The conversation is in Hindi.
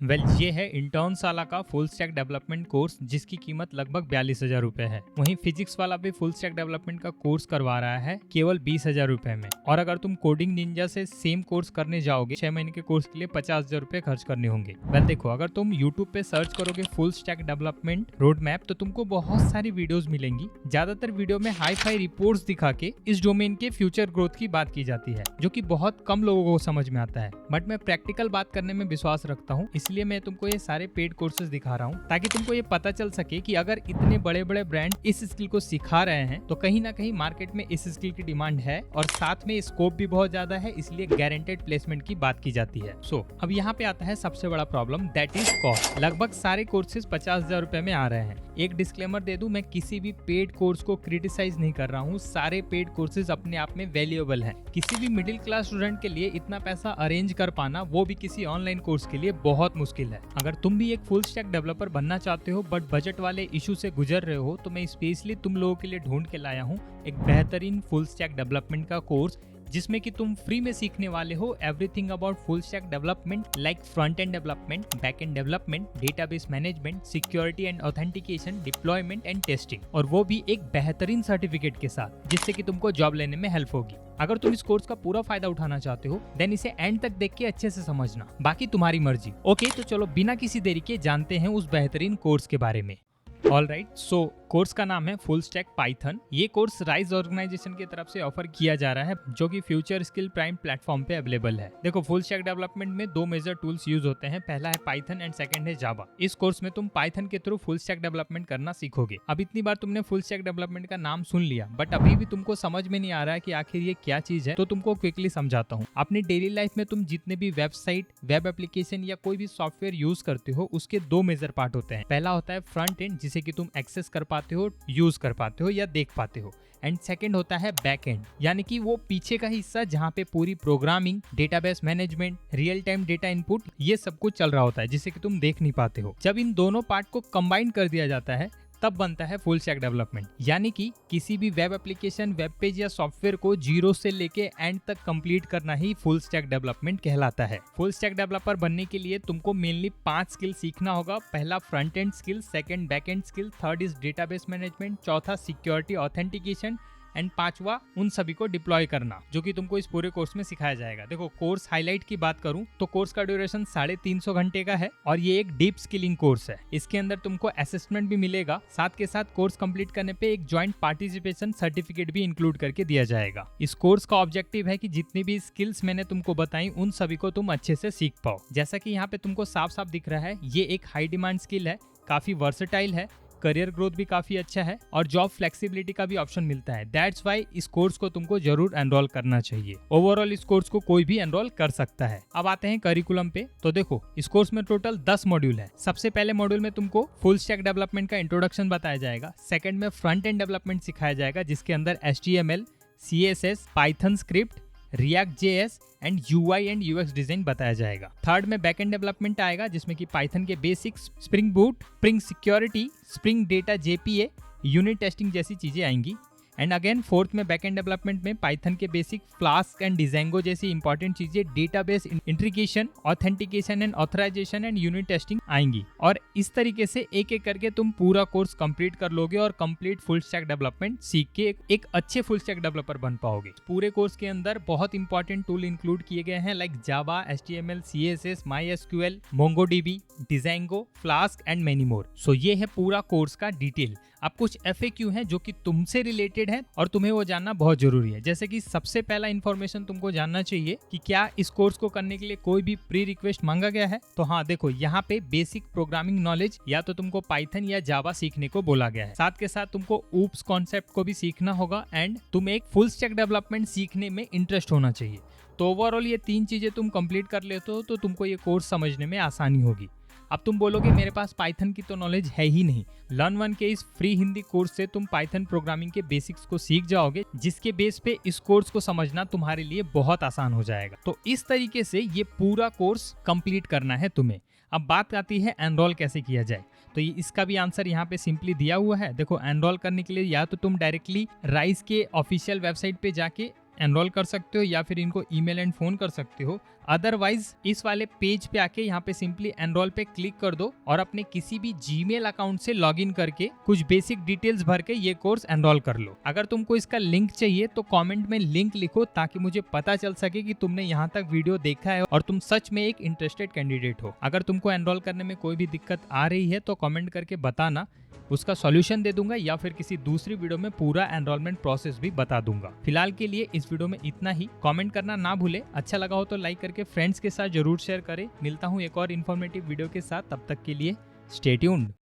ये है इंटर्न साला का फुल स्टैक डेवलपमेंट कोर्स जिसकी कीमत लगभग 42,000 रुपए है। वहीं फिजिक्स वाला भी फुल स्टैक डेवलपमेंट का कोर्स करवा रहा है केवल 20,000 रुपए में। और अगर तुम कोडिंग निंजा से सेम कोर्स करने जाओगे 6 महीने के कोर्स के लिए 50,000 रुपए खर्च करने होंगे। देखो, अगर तुम यूट्यूब पे सर्च करोगे full stack development road map तो तुमको बहुत सारी वीडियोस मिलेंगी। ज्यादातर वीडियो में हाई फाई रिपोर्ट्स दिखा के इस डोमेन के फ्यूचर ग्रोथ की बात की जाती है, जो कि बहुत कम लोगों को समझ में आता है। बट मैं प्रैक्टिकल बात करने में विश्वास रखता हूँ, इसलिए मैं तुमको ये सारे पेड कोर्सेज दिखा रहा हूँ ताकि तुमको ये पता चल सके कि अगर इतने बड़े बड़े ब्रांड इस स्किल को सिखा रहे हैं तो कहीं ना कहीं मार्केट में इस स्किल की डिमांड है और साथ में स्कोप भी बहुत ज्यादा है, इसलिए गारंटेड प्लेसमेंट की बात की जाती है। अब यहाँ पे आता है सबसे बड़ा प्रॉब्लम, दैट इज कॉस्ट। लगभग सारे कोर्सेज 50,000 रुपए में आ रहे हैं। एक डिस्क्लेमर दे दूं, मैं किसी भी पेड कोर्स को क्रिटिसाइज नहीं कर रहा हूँ। सारे पेड कोर्सेज अपने आप में वैल्यूएबल हैं। किसी भी मिडिल क्लास स्टूडेंट के लिए इतना पैसा अरेंज कर पाना, वो भी किसी ऑनलाइन कोर्स के लिए बहुत मुश्किल है। अगर तुम भी एक फुल स्टैक डेवलपर बनना चाहते हो बट बजट वाले इशू से गुजर रहे हो तो मैं स्पेशली तुम लोगों के लिए ढूंढ के लाया हूँ एक बेहतरीन फुल स्टैक डेवलपमेंट का कोर्स, जिसमें कि तुम फ्री में सीखने वाले हो everything about full stack development like front end development, back and development, database management, security and authentication, deployment and testing, और वो भी एक बेहतरीन सर्टिफिकेट के साथ, जिससे कि तुमको जॉब लेने में हेल्प होगी। अगर तुम इस कोर्स का पूरा फायदा उठाना चाहते हो देन इसे एंड तक देख के अच्छे से समझना, बाकी तुम्हारी मर्जी। ओके, तो चलो बिना किसी देरी के जानते हैं उस बेहतरीन कोर्स के बारे में। ऑलराइट, सो कोर्स का नाम है फुल स्टैक पाइथन। ये कोर्स राइज ऑर्गेनाइजेशन की तरफ से ऑफर किया जा रहा है, जो कि फ्यूचर स्किल प्राइम प्लेटफॉर्म पे अवेलेबल है। देखो, फुल स्टैक डेवलपमेंट में दो मेजर टूल्स यूज होते हैं, पहला है पाइथन एंड सेकंड है जावा। इस कोर्स में तुम पाइथन के थ्रू फुल स्टैक डेवलपमेंट करना सीखोगे। अब इतनी बार तुमने फुल स्टैक डेवलपमेंट का नाम सुन लिया बट अभी भी तुमको समझ में नहीं आ रहा है कि आखिर ये क्या चीज है, तो तुमको क्विकली समझाता हूँ। अपनी डेली लाइफ में तुम जितने भी वेबसाइट, वेब एप्लीकेशन या कोई भी सॉफ्टवेयर यूज करते हो उसके दो मेजर पार्ट होते हैं। पहला होता है फ्रंट एंड, जिसे कि तुम एक्सेस कर पाते हो, यूज कर पाते हो या देख पाते हो, एंड सेकंड होता है बैक एंड, यानी कि वो पीछे का हिस्सा जहाँ पे पूरी programming, database management, real time data input, ये सब कुछ चल रहा होता है, जिसे कि तुम देख नहीं पाते हो। जब इन दोनों पार्ट को कंबाइन कर दिया जाता है तब बनता है फुल स्टैक डेवलपमेंट, यानी कि किसी भी वेब एप्लीकेशन, वेब पेज या सॉफ्टवेयर को जीरो से लेके एंड तक कंप्लीट करना ही फुल स्टैक डेवलपमेंट कहलाता है। फुल स्टैक डेवलपर बनने के लिए तुमको मेनली 5 स्किल सीखना होगा। पहला front end skill, second back and skill, third is database management, चौथा सिक्योरिटी ऑथेंटिकेशन एंड पांचवा उन सभी को डिप्लॉय करना, जो कि तुमको इस पूरे कोर्स में सिखाया जाएगा। देखो, कोर्स हाईलाइट की बात करूं तो कोर्स का ड्यूरेशन 350 घंटे का है और ये एक डीप स्किलिंग कोर्स है। इसके अंदर तुमको असेसमेंट भी मिलेगा, साथ के साथ कोर्स कंप्लीट करने पे एक ज्वाइंट पार्टिसिपेशन सर्टिफिकेट भी इंक्लूड करके दिया जाएगा। इस कोर्स का ऑब्जेक्टिव है कि जितनी भी स्किल्स मैंने तुमको बताई उन सभी को तुम अच्छे से सीख पाओ। जैसा कि यहाँ पे तुमको साफ साफ दिख रहा है, ये एक हाई डिमांड स्किल है, काफी वर्सेटाइल है, करियर ग्रोथ भी काफी अच्छा है और जॉब फ्लेक्सिबिलिटी का भी ऑप्शन मिलता है। दैट्स वाई इस कोर्स को तुमको जरूर एनरोल करना चाहिए। ओवरऑल इस कोर्स को कोई भी एनरोल कर सकता है। अब आते हैं करिकुलम पे। तो देखो, इस कोर्स में टोटल 10 मॉड्यूल है। सबसे पहले मॉड्यूल में तुमको फुल स्टैक डेवलपमेंट का इंट्रोडक्शन बताया जाएगा। सेकंड में फ्रंट एंड डेवलपमेंट सिखाया जाएगा, जिसके अंदर HTML, CSS, Python script, react JS and UI and UX design बताया जाएगा। थर्ड में बैकएंड डेवलपमेंट आएगा, जिसमें कि पाइथन के basics, Spring Boot, Spring Security, Spring Data JPA, unit testing जैसी चीजें आएंगी। एंड अगेन फोर्थ में बैकएंड डेवलपमेंट में पाइथन के बेसिक, फ्लास्क एंड डिजांगो जैसी इंपॉर्टेंट चीजें, database integration, authentication and authorization and unit testing आएंगी। और इस तरीके से एक एक करके तुम पूरा कोर्स कंप्लीट कर लोगे और कंप्लीट फुल स्टैक डेवलपमेंट सीख के एक अच्छे फुल स्टैक डेवलपर बन पाओगे। पूरे कोर्स के अंदर बहुत इंपॉर्टेंट टूल इंक्लूड किए गए हैं, like Java, HTML, CSS, MySQL, MongoDB, Django, Flask and many more. So ये है पूरा कोर्स का डिटेल। अब कुछ FAQ है जो कि तुमसे रिलेटेड है और तुम्हें वो जानना बहुत जरूरी है। जैसे कि सबसे पहला इन्फॉर्मेशन तुमको जानना चाहिए कि क्या इस कोर्स को करने के लिए कोई भी प्री रिक्वेस्ट मांगा गया है। तो हाँ, देखो, यहाँ पे बेसिक प्रोग्रामिंग नॉलेज या तो तुमको पाइथन या जावा सीखने को बोला गया है। साथ के साथ तुमको ऊप्स कॉन्सेप्ट को भी सीखना होगा एंड तुम एक फुल स्टैक डेवलपमेंट सीखने में इंटरेस्ट होना चाहिए। तो ओवरऑल ये 3 चीजें तुम कंप्लीट कर लेते हो तो तुमको ये कोर्स समझने में आसानी होगी। अब तुम बोलोगे मेरे पास पाइथन की तो नॉलेज है ही नहीं। लर्न वन के इस फ्री हिंदी कोर्स से तुम पाइथन प्रोग्रामिंग के बेसिक्स को सीख जाओगे, जिसके बेस पे इस कोर्स को समझना तुम्हारे लिए बहुत आसान हो जाएगा। तो इस तरीके से ये पूरा कोर्स कंप्लीट करना है तुम्हें। अब बात आती है एनरोल कैसे किया जाए। तो इसका भी आंसर यहाँ पे सिंपली दिया हुआ है। देखो, एनरोल करने के लिए या तो तुम डायरेक्टली राइज के ऑफिशियल वेबसाइट पे जाके एनरोल कर सकते हो या फिर इनको ईमेल एंड फोन कर सकते हो। अदरवाइज इस वाले पेज पे आके यहाँ पे सिंपली एनरोल पे क्लिक कर दो और अपने किसी भी जीमेल अकाउंट से लॉगिन करके कुछ बेसिक डिटेल्स भर के ये कोर्स एनरोल कर लो। अगर तुमको इसका लिंक चाहिए तो कमेंट में लिंक लिखो ताकि मुझे पता चल सके कि तुमने यहाँ तक वीडियो देखा है और तुम सच में एक इंटरेस्टेड कैंडिडेट हो। अगर तुमको एनरोल करने में कोई भी दिक्कत आ रही है तो कमेंट करके बताना, उसका सॉल्यूशन दे दूंगा या फिर किसी दूसरी वीडियो में पूरा एनरोलमेंट प्रोसेस भी बता दूंगा। फिलहाल के लिए इस वीडियो में इतना ही। कमेंट करना ना भूले, अच्छा लगा हो तो लाइक करके फ्रेंड्स के साथ जरूर शेयर करें। मिलता हूँ एक और इन्फॉर्मेटिव वीडियो के साथ, तब तक के लिए स्टे ट्यून्ड।